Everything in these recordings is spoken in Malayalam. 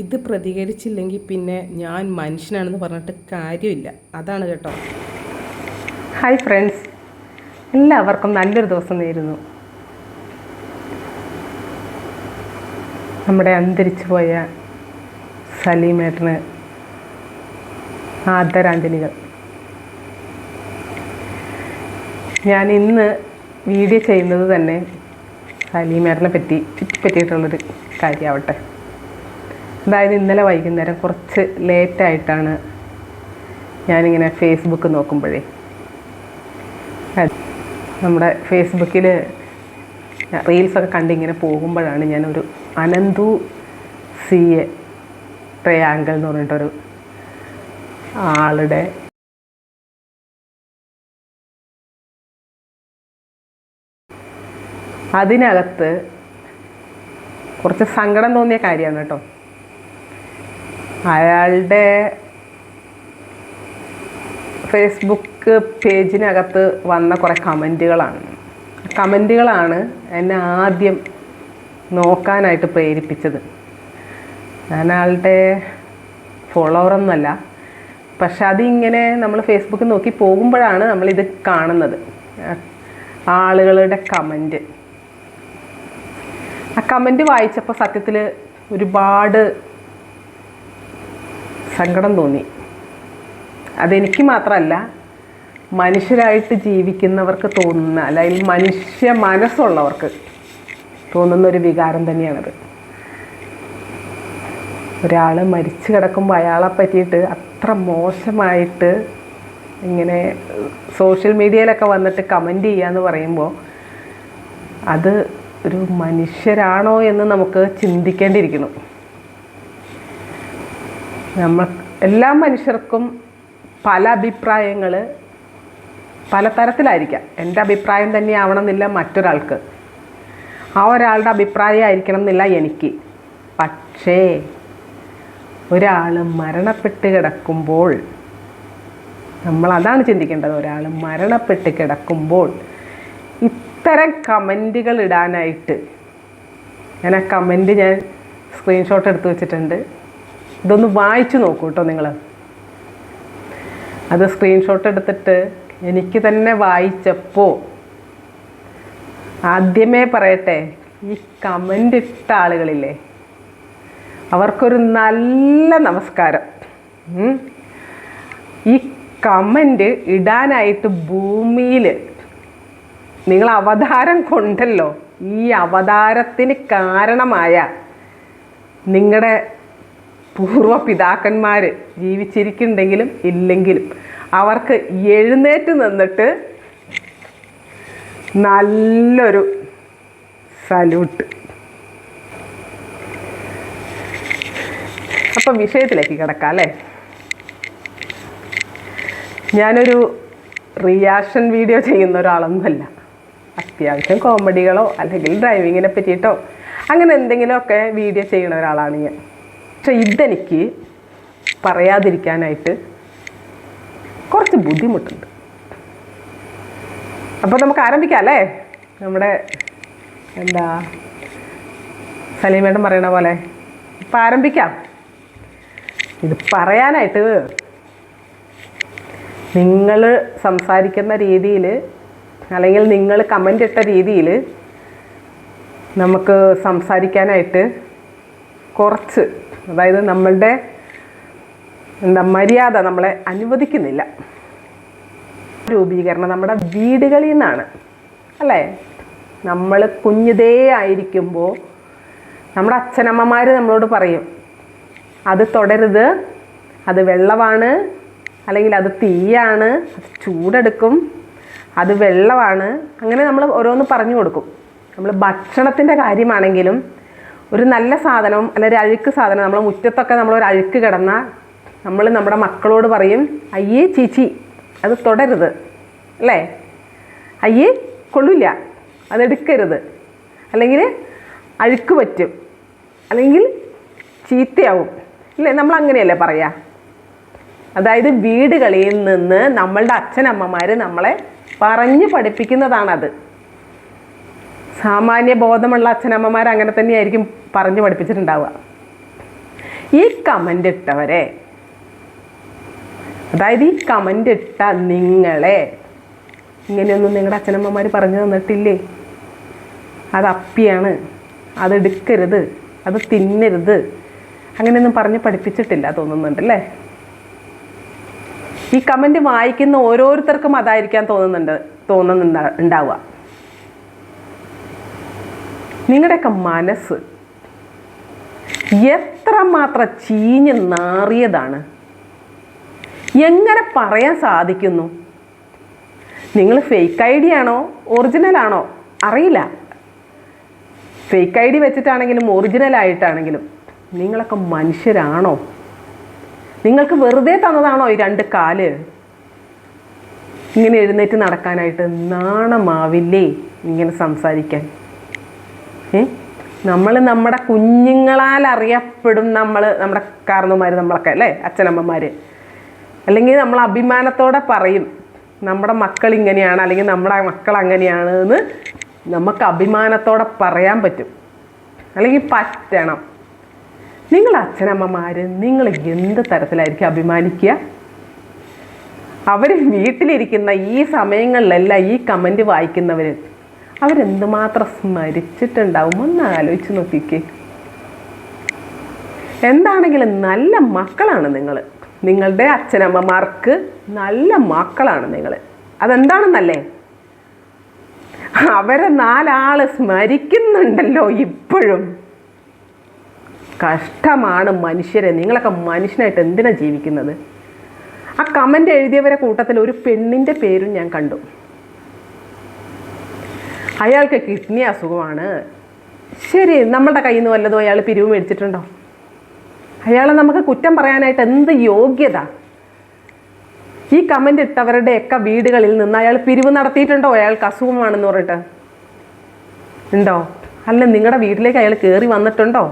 ഇത് പ്രതികരിച്ചില്ലെങ്കിൽ പിന്നെ ഞാൻ മനുഷ്യനാണെന്ന് പറഞ്ഞിട്ട് കാര്യമില്ല. അതാണ് കേട്ടോ. ഹായ് ഫ്രണ്ട്സ്, എല്ലാവർക്കും നല്ലൊരു ദിവസം നേരുന്നു. നമ്മുടെ അന്തരിച്ചു പോയ സലീമേട്ടന് ആദരാഞ്ജലികൾ. ഞാൻ ഇന്ന് വീഡിയോ ചെയ്യുന്നത് തന്നെ സലീമേട്ടനെ പറ്റിയിട്ടുള്ളൊരു കാര്യമാവട്ടെ. അതായത് ഇന്നലെ വൈകുന്നേരം കുറച്ച് ലേറ്റായിട്ടാണ് ഞാനിങ്ങനെ ഫേസ്ബുക്ക് നോക്കുമ്പോഴേ നമ്മുടെ ഫേസ്ബുക്കിൽ റീൽസൊക്കെ കണ്ടിങ്ങനെ പോകുമ്പോഴാണ് ഞാനൊരു അനന്തു സി എ ട്രയാങ്കിൾ എന്ന് പറഞ്ഞിട്ടൊരു ആളുടെ അതിനകത്ത് കുറച്ച് സങ്കടം തോന്നിയ കാര്യമാണ് കേട്ടോ. അയാളുടെ ഫേസ്ബുക്ക് പേജിനകത്ത് വന്ന കുറേ കമൻറ്റുകളാണ് എന്നെ ആദ്യം നോക്കാനായിട്ട് പ്രേരിപ്പിച്ചത്. ഞാൻ ആളുടെ ഫോളോവറൊന്നുമല്ല, പക്ഷെ അതിങ്ങനെ നമ്മൾ ഫേസ്ബുക്ക് നോക്കി പോകുമ്പോഴാണ് നമ്മളിത് കാണുന്നത്. ആളുകളുടെ കമൻറ്റ്, ആ കമൻറ്റ് വായിച്ചപ്പോൾ സത്യത്തിൽ ഒരുപാട് സങ്കടം തോന്നി. അതെനിക്ക് മാത്രമല്ല, മനുഷ്യരായിട്ട് ജീവിക്കുന്നവർക്ക് തോന്നുന്ന, അല്ലെങ്കിൽ മനുഷ്യ മനസ്സുള്ളവർക്ക് തോന്നുന്നൊരു വികാരം തന്നെയാണത്. ഒരാൾ മരിച്ചു കിടക്കുമ്പോൾ അയാളെ പറ്റിയിട്ട് അത്ര മോശമായിട്ട് ഇങ്ങനെ സോഷ്യൽ മീഡിയയിലൊക്കെ വന്നിട്ട് കമൻറ്റ് ചെയ്യാന്ന് പറയുമ്പോൾ അത് ഒരു മനുഷ്യരാണോ എന്ന് നമുക്ക് ചിന്തിക്കേണ്ടിയിരിക്കുന്നു. എല്ലാ മനുഷ്യർക്കും പല അഭിപ്രായങ്ങൾ പല തരത്തിലായിരിക്കാം. എൻ്റെ അഭിപ്രായം തന്നെ ആവണമെന്നില്ല മറ്റൊരാൾക്ക്, ആ ഒരാളുടെ അഭിപ്രായം ആയിരിക്കണം എന്നില്ല എനിക്ക്. പക്ഷേ ഒരാൾ മരണപ്പെട്ട് കിടക്കുമ്പോൾ നമ്മളതാണ് ചിന്തിക്കേണ്ടത്. ഒരാൾ മരണപ്പെട്ട് കിടക്കുമ്പോൾ ഇത്തരം കമൻറ്റുകൾ ഇടാനായിട്ട് ഞാൻ ആ കമൻറ്റ് സ്ക്രീൻഷോട്ട് എടുത്ത് വെച്ചിട്ടുണ്ട്. ഇതൊന്ന് വായിച്ചു നോക്കൂ കേട്ടോ നിങ്ങൾ. അത് സ്ക്രീൻഷോട്ട് എടുത്തിട്ട് എനിക്ക് തന്നെ വായിച്ചപ്പോൾ ആദ്യമേ പറയട്ടെ, ഈ കമൻ്റ് ഇട്ട ആളുകളില്ലേ, അവർക്കൊരു നല്ല നമസ്കാരം. ഈ കമൻ്റ് ഇടാനായിട്ട് ഭൂമിയിൽ നിങ്ങൾ അവതാരം കൊണ്ടല്ലോ, ഈ അവതാരത്തിന് കാരണമായ നിങ്ങളുടെ പൂർവ്വപിതാക്കന്മാർ ജീവിച്ചിരിക്കുന്നുണ്ടെങ്കിലും ഇല്ലെങ്കിലും അവർക്ക് എഴുന്നേറ്റ് നിന്നിട്ട് നല്ലൊരു സല്യൂട്ട്. അപ്പം വിഷയത്തിലേക്ക് കിടക്കാം അല്ലേ. ഞാനൊരു റിയാക്ഷൻ വീഡിയോ ചെയ്യുന്ന ഒരാളൊന്നുമല്ല. അത്യാവശ്യം കോമഡികളോ അല്ലെങ്കിൽ ഡ്രൈവിങ്ങിനെ പറ്റിയിട്ടോ അങ്ങനെ എന്തെങ്കിലുമൊക്കെ വീഡിയോ ചെയ്യുന്ന ഒരാളാണ് ഞാൻ. പക്ഷെ ഇതെനിക്ക് പറയാതിരിക്കാനായിട്ട് കുറച്ച് ബുദ്ധിമുട്ടുണ്ട്. അപ്പോൾ നമുക്ക് ആരംഭിക്കാം അല്ലേ. നമ്മുടെ സലീമേട്ടൻ പറയണ പോലെ ഇപ്പം ആരംഭിക്കാം. ഇത് പറയാനായിട്ട് നിങ്ങൾ സംസാരിക്കുന്ന രീതിയിൽ അല്ലെങ്കിൽ നിങ്ങൾ കമൻ്റ് ഇട്ട രീതിയിൽ നമുക്ക് സംസാരിക്കാനായിട്ട് കുറച്ച്, അതായത് നമ്മളുടെ മര്യാദ നമ്മളെ അനുവദിക്കുന്നില്ല. രൂപീകരണം നമ്മുടെ വീടുകളിൽ നിന്നാണ് അല്ലേ. നമ്മൾ കുഞ്ഞിതേ ആയിരിക്കുമ്പോൾ നമ്മുടെ അച്ഛനമ്മമാർ നമ്മളോട് പറയും, അത് തൊടരുത്, അത് വെള്ളമാണ്, അല്ലെങ്കിൽ അത് തീയാണ്, അത് ചൂടെടുക്കും, അത് വെള്ളമാണ്. അങ്ങനെ നമ്മൾ ഓരോന്ന് പറഞ്ഞു കൊടുക്കും. നമ്മൾ ഭക്ഷണത്തിൻ്റെ കാര്യമാണെങ്കിലും ഒരു നല്ല സാധനം അല്ല ഒരു അഴുക്ക് സാധനം നമ്മളെ മുറ്റത്തൊക്കെ നമ്മളൊരു അഴുക്ക് കിടന്നാൽ നമ്മൾ നമ്മുടെ മക്കളോട് പറയും, അയ്യേ ചീച്ചി അത് തൊടരുത് അല്ലേ, അയ്യേ കൊള്ളില്ല, അതെടുക്കരുത്, അല്ലെങ്കിൽ അഴുക്ക് പറ്റും, അല്ലെങ്കിൽ ചീത്തയാവും ഇല്ലേ, നമ്മൾ അങ്ങനെയല്ലേ പറയാ. അതായത് വീടുകളിൽ നിന്ന് നമ്മളുടെ അച്ഛനമ്മമാർ നമ്മളെ പറഞ്ഞു പഠിപ്പിക്കുന്നതാണത്. സാമാന്യ ബോധമുള്ള അച്ഛനമ്മമാർ അങ്ങനെ തന്നെയായിരിക്കും പറഞ്ഞു പഠിപ്പിച്ചിട്ടുണ്ടാവുക. ഈ കമൻ്റ് ഇട്ടവരെ, അതായത് ഈ കമൻ്റ് ഇട്ട നിങ്ങളെ ഇങ്ങനെയൊന്നും നിങ്ങളുടെ അച്ഛനമ്മമാർ പറഞ്ഞു തന്നിട്ടില്ലേ? അത് അപ്പിയാണ്, അത് എടുക്കരുത്, അത് തിന്നരുത്, അങ്ങനെയൊന്നും പറഞ്ഞ് പഠിപ്പിച്ചിട്ടില്ല തോന്നുന്നുണ്ടല്ലേ? ഈ കമൻറ്റ് വായിക്കുന്ന ഓരോരുത്തർക്കും അതായിരിക്കാൻ തോന്നുന്നുണ്ടാവുക. നിങ്ങളുടെയൊക്കെ മനസ്സ് എത്രമാത്രം ചീഞ്ഞ് നാറിയതാണ്, എങ്ങനെ പറയാൻ സാധിക്കുന്നു? നിങ്ങൾ ഫേക്ക് ഐ ഡി ആണോ ഒറിജിനലാണോ അറിയില്ല. ഫേക്ക് ഐ ഡി വെച്ചിട്ടാണെങ്കിലും ഒറിജിനലായിട്ടാണെങ്കിലും നിങ്ങളൊക്കെ മനുഷ്യരാണോ? നിങ്ങൾക്ക് വെറുതെ തന്നതാണോ ഈ 2 കാല്? ഇങ്ങനെ എഴുന്നേറ്റ് നടക്കാനായിട്ട് നാണമാവില്ലേ ഇങ്ങനെ സംസാരിക്കാൻ? നമ്മൾ നമ്മുടെ കുഞ്ഞുങ്ങളാൽ അറിയപ്പെടും, നമ്മുടെ കാരണവന്മാർ, നമ്മളൊക്കെ അല്ലേ, അച്ഛനമ്മമാർ. അല്ലെങ്കിൽ നമ്മൾ അഭിമാനത്തോടെ പറയും നമ്മുടെ മക്കൾ ഇങ്ങനെയാണ്, അല്ലെങ്കിൽ നമ്മുടെ മക്കൾ അങ്ങനെയാണ് എന്ന് നമുക്ക് അഭിമാനത്തോടെ പറയാൻ പറ്റും, അല്ലെങ്കിൽ പറ്റണം. നിങ്ങൾ അച്ഛനമ്മമാർ നിങ്ങൾ എന്ത് തരത്തിലായിരിക്കും അഭിമാനിക്കുക? അവർ വീട്ടിലിരിക്കുന്ന ഈ സമയങ്ങളിലെല്ലാം ഈ കമൻറ്റ് വായിക്കുന്നവർ അവരെന്തുമാത്രം സ്മരിച്ചിട്ടുണ്ടാവും ഒന്ന് ആലോചിച്ച് നോക്കിക്കേ. എന്താണെങ്കിലും നല്ല മക്കളാണ് നിങ്ങൾ. നിങ്ങളുടെ അച്ഛനമ്മമാർക്ക് നല്ല മക്കളാണ് നിങ്ങൾ. അതെന്താണെന്നല്ലേ, അവരെ 4 ആൾ സ്മരിക്കുന്നുണ്ടല്ലോ ഇപ്പോഴും. കഷ്ടമാണ് മനുഷ്യരെ. നിങ്ങളൊക്കെ മനുഷ്യനായിട്ട് എന്തിനാണ് ജീവിക്കുന്നത്? ആ കമൻ്റ് എഴുതിയവരെ കൂട്ടത്തിൽ ഒരു പെണ്ണിൻ്റെ പേരും ഞാൻ കണ്ടു. അയാൾക്ക് കിഡ്നി അസുഖമാണ്. ശരി, നമ്മളുടെ കയ്യിൽ നിന്ന് വല്ലതും അയാൾ പിരിവ് മേടിച്ചിട്ടുണ്ടോ? അയാളെ നമുക്ക് കുറ്റം പറയാനായിട്ട് എന്ത് യോഗ്യത? ഈ കമൻ്റ് ഇട്ടവരുടെയൊക്കെ വീടുകളിൽ നിന്ന് അയാൾ പിരിവ് നടത്തിയിട്ടുണ്ടോ? അയാൾക്ക് അസുഖമാണെന്ന് പറഞ്ഞിട്ട് ഉണ്ടോ? അല്ല, നിങ്ങളുടെ വീട്ടിലേക്ക് അയാൾ കയറി വന്നിട്ടുണ്ടോ?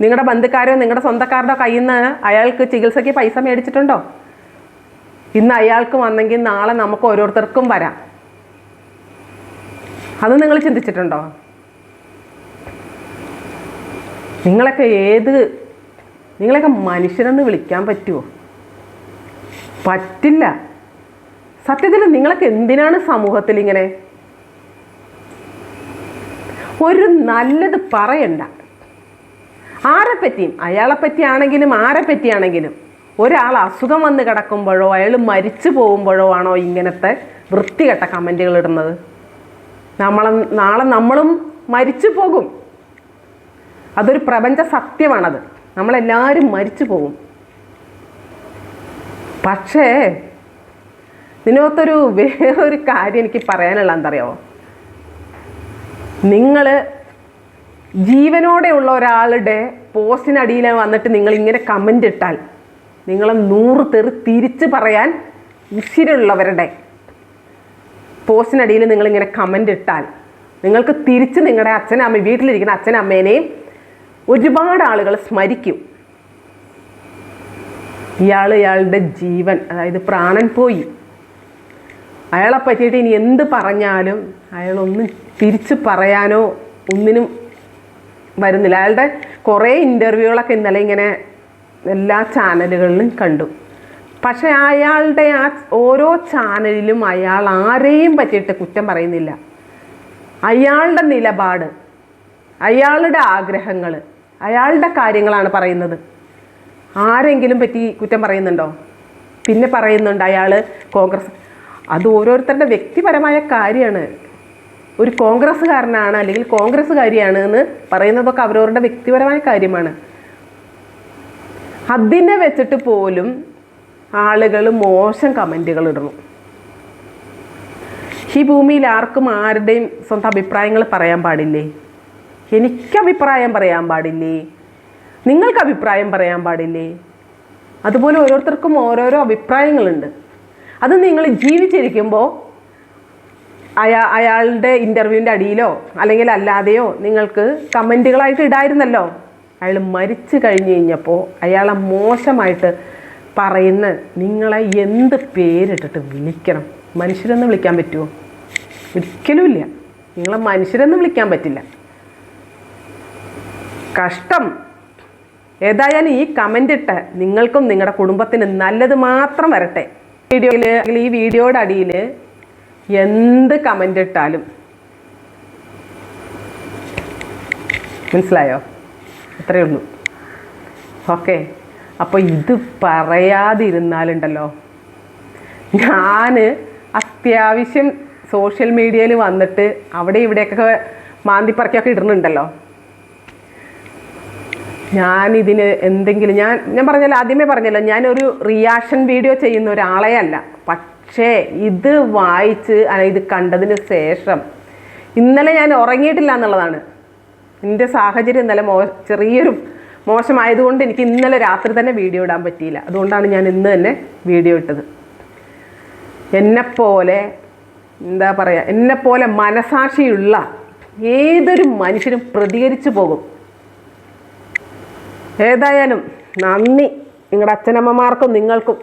നിങ്ങളുടെ ബന്ധുക്കാരോ നിങ്ങളുടെ സ്വന്തക്കാരുടെ കയ്യിൽ നിന്ന് അയാൾക്ക് ചികിത്സയ്ക്ക് പൈസ മേടിച്ചിട്ടുണ്ടോ? ഇന്ന് അയാൾക്ക് വന്നെങ്കിൽ നാളെ നമുക്ക് ഓരോരുത്തർക്കും വരാം. അത് നിങ്ങൾ ചിന്തിച്ചിട്ടുണ്ടോ? നിങ്ങളൊക്കെ മനുഷ്യരെന്ന് വിളിക്കാൻ പറ്റുമോ? പറ്റില്ല. സത്യത്തിൽ നിങ്ങളൊക്കെ എന്തിനാണ് സമൂഹത്തിൽ ഇങ്ങനെ? ഒരു നല്ലത് പറയണ്ട. ആരെപ്പറ്റിയും, അയാളെ പറ്റിയാണെങ്കിലും ആരെ പറ്റിയാണെങ്കിലും, ഒരാൾ അസുഖം വന്ന് കിടക്കുമ്പോഴോ അയാൾ മരിച്ചു പോകുമ്പോഴോ ആണോ ഇങ്ങനത്തെ വൃത്തികെട്ട കമൻറ്റുകൾ ഇടുന്നത്? നാളെ നമ്മളും മരിച്ചു പോകും. അതൊരു പ്രപഞ്ച സത്യമാണത്. നമ്മളെല്ലാവരും മരിച്ചു പോകും. പക്ഷേ ഇതിനകത്തൊരു വേറൊരു കാര്യം എനിക്ക് പറയാനുള്ള എന്തറിയാമോ? നിങ്ങൾ ജീവനോടെയുള്ള ഒരാളുടെ പോസ്റ്റിനടിയിൽ വന്നിട്ട് നിങ്ങൾ ഇങ്ങനെ കമൻ്റ് ഇട്ടാൽ, നിങ്ങളെ 100 തെറി തിരിച്ച് പറയാൻ ഉശിരുള്ളവരുടെ പോസ്റ്റിനടിയിൽ നിങ്ങളിങ്ങനെ കമൻ്റ് ഇട്ടാൽ നിങ്ങൾക്ക് തിരിച്ച് നിങ്ങളുടെ അച്ഛനമ്മ, വീട്ടിലിരിക്കുന്ന അച്ഛനമ്മേനെയും ഒരുപാട് ആളുകൾ സ്മരിക്കും. ഇയാളുടെ ജീവൻ, അതായത് പ്രാണൻ പോയി. അയാളെ പറ്റിയിട്ട് ഇനി എന്ത് പറഞ്ഞാലും അയാളൊന്നും തിരിച്ച് പറയാനോ ഒന്നിനും വരുന്നില്ല. അയാളുടെ കുറേ ഇൻ്റർവ്യൂകളൊക്കെ ഇന്നലെ ഇങ്ങനെ എല്ലാ ചാനലുകളിലും കണ്ടു. പക്ഷേ അയാളുടെ ആ ഓരോ ചാനലിലും അയാൾ ആരെയും പറ്റിയിട്ട് കുറ്റം പറയുന്നില്ല. അയാളുടെ നിലപാട്, അയാളുടെ ആഗ്രഹങ്ങൾ, അയാളുടെ കാര്യങ്ങളാണ് പറയുന്നത്. ആരെങ്കിലും പറ്റി കുറ്റം പറയുന്നുണ്ടോ? പിന്നെ പറയുന്നുണ്ട് അയാൾ കോൺഗ്രസ്. അത് ഓരോരുത്തരുടെ വ്യക്തിപരമായ കാര്യമാണ്. ഒരു കോൺഗ്രസ്സുകാരനാണ് അല്ലെങ്കിൽ കോൺഗ്രസ്സുകാരിയാണ് എന്ന് പറയുന്നതൊക്കെ അവരവരുടെ വ്യക്തിപരമായ കാര്യമാണ്. അതിനെ വെച്ചിട്ട് പോലും ആളുകൾ മോശം കമൻറ്റുകൾ ഇടുന്നു. ഈ ഭൂമിയിൽ ആർക്കും ആരുടെയും സ്വന്തം അഭിപ്രായങ്ങൾ പറയാൻ പാടില്ലേ? എനിക്ക് അഭിപ്രായം പറയാൻ പാടില്ലേ? നിങ്ങൾക്ക് അഭിപ്രായം പറയാൻ പാടില്ലേ? അതുപോലെ ഓരോരുത്തർക്കും ഓരോരോ അഭിപ്രായങ്ങളുണ്ട്. അത് നിങ്ങൾ ജീവിച്ചിരിക്കുമ്പോൾ അയാളുടെ ഇൻ്റർവ്യൂവിൻ്റെ അടിയിലോ അല്ലെങ്കിൽ അല്ലാതെയോ നിങ്ങൾക്ക് കമൻറ്റുകളായിട്ട് ഇടായിരുന്നല്ലോ. അയാൾ മരിച്ചു കഴിഞ്ഞ് കഴിഞ്ഞപ്പോൾ അയാളെ മോശമായിട്ട് പറയുന്ന നിങ്ങളെ എന്ത് പേരിട്ടിട്ട് വിളിക്കണം? മനുഷ്യരെന്ന് വിളിക്കാൻ പറ്റുമോ? ഒരിക്കലുമില്ല. നിങ്ങളെ മനുഷ്യരെന്ന് വിളിക്കാൻ പറ്റില്ല. കഷ്ടം. ഏതായാലും ഈ കമൻ്റ് ഇട്ട നിങ്ങൾക്കും നിങ്ങളുടെ കുടുംബത്തിന് നല്ലത് മാത്രം വരട്ടെ. ഈ വീഡിയോയുടെ അടിയിൽ എന്ത് കമൻ്റ് ഇട്ടാലും മനസ്സിലായോ? അത്രയേ ഉള്ളൂ. ഓക്കെ, അപ്പോൾ ഇത് പറയാതിരുന്നാലുണ്ടല്ലോ, ഞാൻ അത്യാവശ്യം സോഷ്യൽ മീഡിയയിൽ വന്നിട്ട് അവിടെ ഇവിടെയൊക്കെ മാന്തിപ്പറക്കൊക്കെ ഇടുന്നുണ്ടല്ലോ. ഞാനിതിന് എന്തെങ്കിലും ഞാൻ പറഞ്ഞല്ലോ, ആദ്യമേ പറഞ്ഞല്ലോ, ഞാനൊരു റിയാക്ഷൻ വീഡിയോ ചെയ്യുന്ന ഒരാളെ അല്ല. പക്ഷേ ഇത് വായിച്ച് ഇത് കണ്ടതിന് ശേഷം ഇന്നലെ ഞാൻ ഉറങ്ങിയിട്ടില്ല എന്നുള്ളതാണ്. എൻ്റെ സാഹചര്യം ഇന്നലെ ചെറിയൊരു മോശമായതുകൊണ്ട് എനിക്ക് ഇന്നലെ രാത്രി തന്നെ വീഡിയോ ഇടാൻ പറ്റിയില്ല. അതുകൊണ്ടാണ് ഞാൻ ഇന്ന് തന്നെ വീഡിയോ ഇട്ടത്. എന്നെപ്പോലെ എന്താ പറയുക, എന്നെപ്പോലെ മനസാക്ഷിയുള്ള ഏതൊരു മനുഷ്യനും പ്രതികരിച്ചു പോകും. ഏതായാലും നന്ദി നിങ്ങളുടെ അച്ഛനമ്മമാർക്കും നിങ്ങൾക്കും.